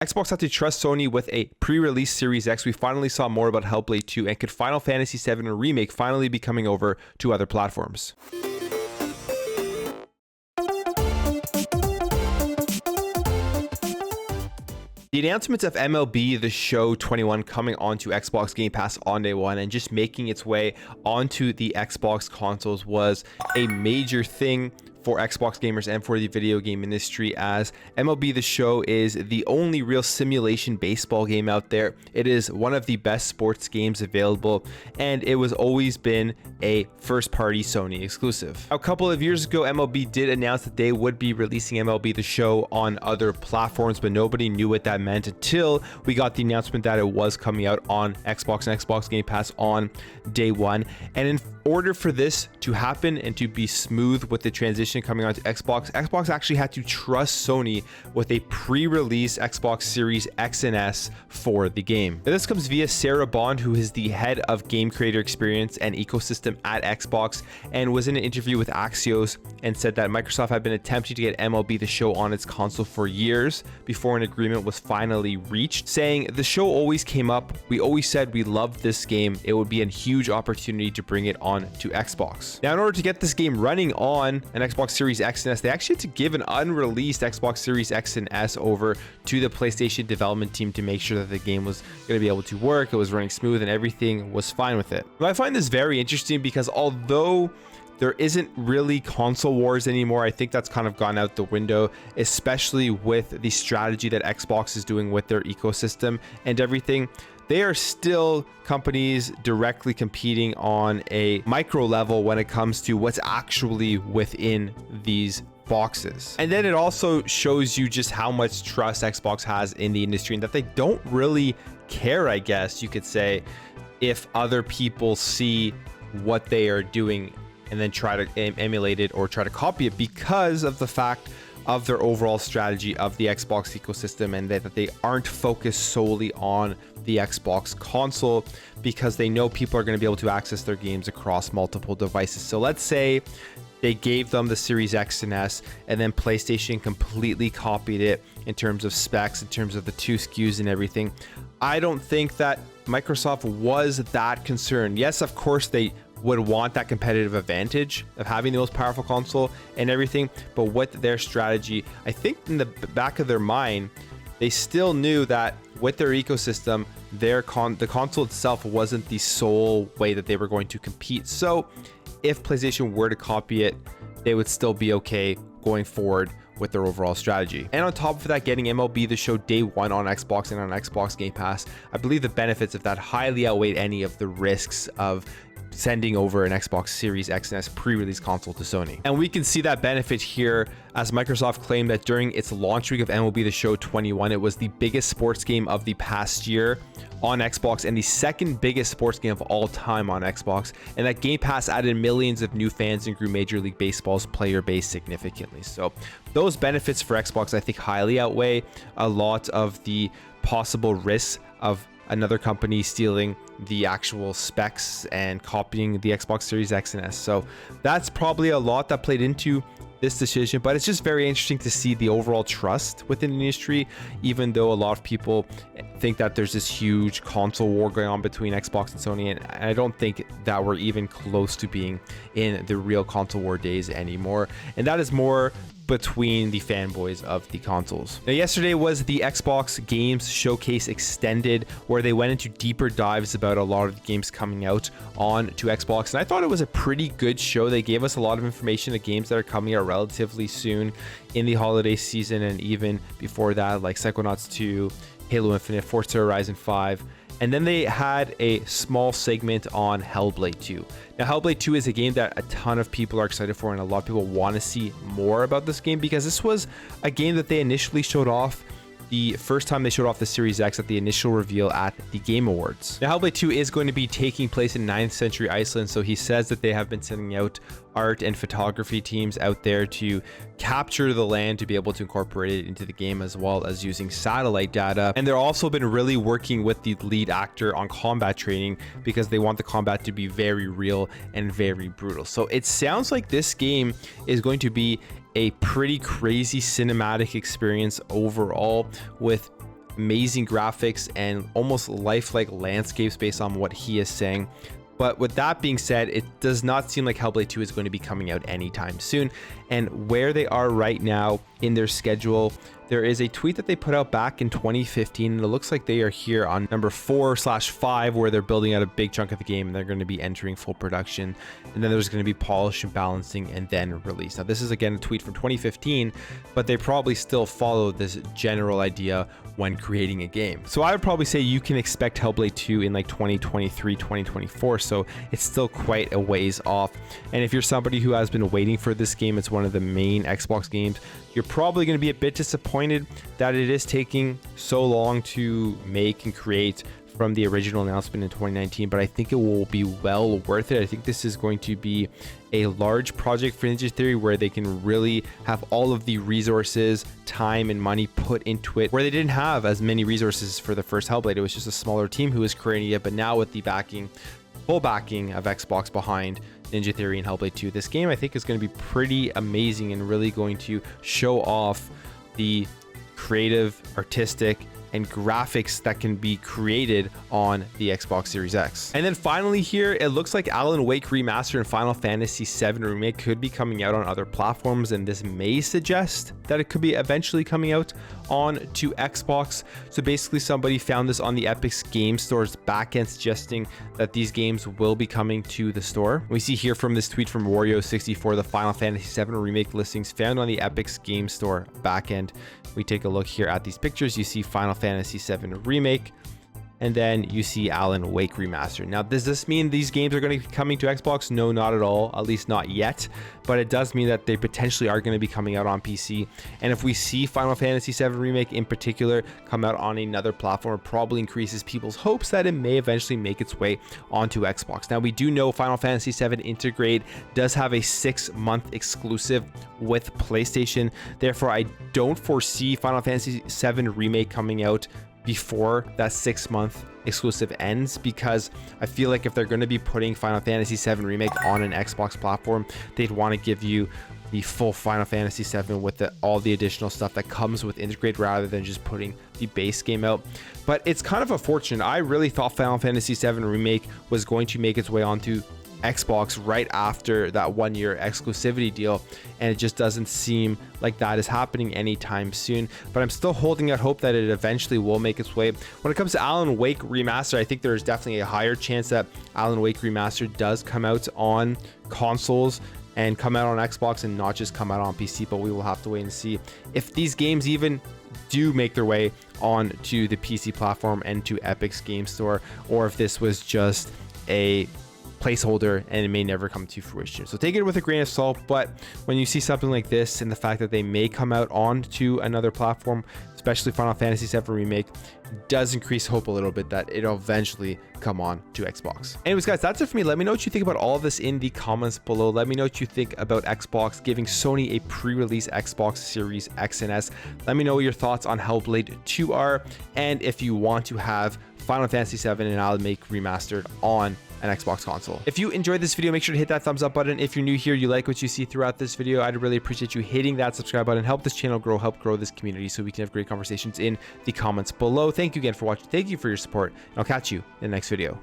Xbox had to trust Sony with a pre-release Series X. We finally saw more about Hellblade 2, and could Final Fantasy 7 Remake finally be coming over to other platforms? The announcement of MLB The Show 21 coming onto Xbox Game Pass on day one and just making its way onto the Xbox consoles was a major thing for Xbox gamers and for the video game industry, as MLB The Show is the only real simulation baseball game out there. It is one of the best sports games available, and it was always been a first-party Sony exclusive. A couple of years ago, MLB did announce that they would be releasing MLB The Show on other platforms, but nobody knew what that meant until we got the announcement that it was coming out on Xbox and Xbox Game Pass on day one. And in order for this to happen and to be smooth with the transition coming onto Xbox actually had to trust Sony with a pre-release Xbox Series X and S for the game. Now, this comes via Sarah Bond, who is the head of game creator experience and ecosystem at Xbox, and was in an interview with Axios and said that Microsoft had been attempting to get MLB The Show on its console for years before an agreement was finally reached, saying the show always came up. We always said we loved this game. It would be a huge opportunity to bring it on to Xbox. Now, in order to get this game running on an Xbox Series X and S, they actually had to give an unreleased Xbox Series X and S over to the PlayStation development team to make sure that the game was going to be able to work, it was running smooth, and everything was fine with it. Now, I find this very interesting because although there isn't really console wars anymore, I think that's kind of gone out the window, especially with the strategy that Xbox is doing with their ecosystem and everything. They are still companies directly competing on a micro level when it comes to what's actually within these boxes. And then it also shows you just how much trust Xbox has in the industry, and that they don't really care, I guess you could say, if other people see what they are doing and then try to emulate it or try to copy it, because of the fact of their overall strategy of the Xbox ecosystem, and that they aren't focused solely on the Xbox console, because they know people are going to be able to access their games across multiple devices. So let's say they gave them the Series X and S, and then PlayStation completely copied it in terms of specs, in terms of the two SKUs and everything. I don't think that Microsoft was that concerned. Yes, of course, they would want that competitive advantage of having the most powerful console and everything, but with their strategy, I think in the back of their mind, they still knew that with their ecosystem, the console itself wasn't the sole way that they were going to compete. So if PlayStation were to copy it, they would still be okay going forward with their overall strategy. And on top of that, getting MLB The Show day one on Xbox and on Xbox Game Pass, I believe the benefits of that highly outweighed any of the risks of sending over an Xbox Series X and S pre-release console to Sony. And we can see that benefit here, as Microsoft claimed that during its launch week of MLB The Show 21, it was the biggest sports game of the past year on Xbox and the second biggest sports game of all time on Xbox, and that Game Pass added millions of new fans and grew Major League Baseball's player base significantly. So those benefits for Xbox, I think, highly outweigh a lot of the possible risks of another company stealing the actual specs and copying the Xbox Series X and S. So that's probably a lot that played into this decision, but it's just very interesting to see the overall trust within the industry, even though a lot of people think that there's this huge console war going on between Xbox and Sony, and I don't think that we're even close to being in the real console war days anymore, and that is more between the fanboys of the consoles. Now, yesterday was the Xbox Games Showcase Extended, where they went into deeper dives about a lot of the games coming out on to Xbox, and I thought it was a pretty good show. They gave us a lot of information, the games that are coming out relatively soon in the holiday season, and even before that, like Psychonauts 2, Halo Infinite, Forza Horizon 5, and then they had a small segment on Hellblade 2. Now, Hellblade 2 is a game that a ton of people are excited for, and a lot of people want to see more about this game, because this was a game that they initially showed off the first time they showed off the Series X at the initial reveal at the Game Awards. Now, Hellblade 2 is going to be taking place in 9th century Iceland, so he says that they have been sending out art and photography teams out there to capture the land to be able to incorporate it into the game, as well as using satellite data. And they're also been really working with the lead actor on combat training, because they want the combat to be very real and very brutal. So it sounds like this game is going to be a pretty crazy cinematic experience overall, with amazing graphics and almost lifelike landscapes based on what he is saying. But with that being said, it does not seem like Hellblade 2 is going to be coming out anytime soon. And where they are right now in their schedule, there is a tweet that they put out back in 2015, and it looks like they are here on number 4/5, where they're building out a big chunk of the game and they're going to be entering full production. And then there's going to be polish and balancing and then release. Now, this is again a tweet from 2015, but they probably still follow this general idea when creating a game. So I would probably say you can expect Hellblade 2 in like 2023, 2024. So it's still quite a ways off. And if you're somebody who has been waiting for this game, it's one of the main Xbox games, you're probably going to be a bit disappointed that it is taking so long to make and create from the original announcement in 2019, but I think it will be well worth it. I think this is going to be a large project for Ninja Theory where they can really have all of the resources, time, and money put into it, where they didn't have as many resources for the first Hellblade. It was just a smaller team who was creating it, but now with the full backing of Xbox behind Ninja Theory and Hellblade 2, this game I think is going to be pretty amazing and really going to show off the creative, artistic, and graphics that can be created on the Xbox Series X. And then finally here, it looks like Alan Wake Remastered and Final Fantasy VII Remake could be coming out on other platforms, and this may suggest that it could be eventually coming out on to Xbox. So basically somebody found this on the Epic's Game Store's backend, suggesting that these games will be coming to the store. We see here from this tweet from Wario64, the Final Fantasy VII Remake listings found on the Epic's Game Store backend. We take a look here at these pictures. You see Final Fantasy VII Remake, and then you see Alan Wake Remastered. Now, does this mean these games are going to be coming to Xbox? No, not at all, at least not yet, but it does mean that they potentially are going to be coming out on PC. And if we see Final Fantasy VII Remake in particular come out on another platform, it probably increases people's hopes that it may eventually make its way onto Xbox. Now, we do know Final Fantasy VII Integrate does have a 6-month exclusive with PlayStation. Therefore, I don't foresee Final Fantasy VII Remake coming out before that 6-month exclusive ends, because I feel like if they're going to be putting Final Fantasy VII Remake on an Xbox platform, they'd want to give you the full Final Fantasy VII with all the additional stuff that comes with Integrate, rather than just putting the base game out. But it's kind of unfortunate. I really thought Final Fantasy VII Remake was going to make its way onto Xbox right after that 1-year exclusivity deal, and it just doesn't seem like that is happening anytime soon. But I'm still holding out hope that it eventually will make its way. When it comes to Alan Wake Remastered, I think there's definitely a higher chance that Alan Wake Remastered does come out on consoles and come out on Xbox and not just come out on PC, but we will have to wait and see if these games even do make their way on to the PC platform and to Epic's Game Store, or if this was just a placeholder and it may never come to fruition. So take it with a grain of salt, but when you see something like this and the fact that they may come out onto another platform, especially Final Fantasy VII Remake, does increase hope a little bit that it'll eventually come on to Xbox. Anyways, guys, that's it for me. Let me know what you think about all of this in the comments below. Let me know what you think about Xbox giving Sony a pre-release Xbox Series X and S. Let me know what your thoughts on Hellblade 2 are, and if you want to have Final Fantasy VII and Alan Wake Remastered on an Xbox console. If you enjoyed this video, make sure to hit that thumbs up button. If you're new here, you like what you see throughout this video, I'd really appreciate you hitting that subscribe button. Help this channel grow, help grow this community, so we can have great conversations in the comments below. Thank you again for watching. Thank you for your support, and I'll catch you in the next video.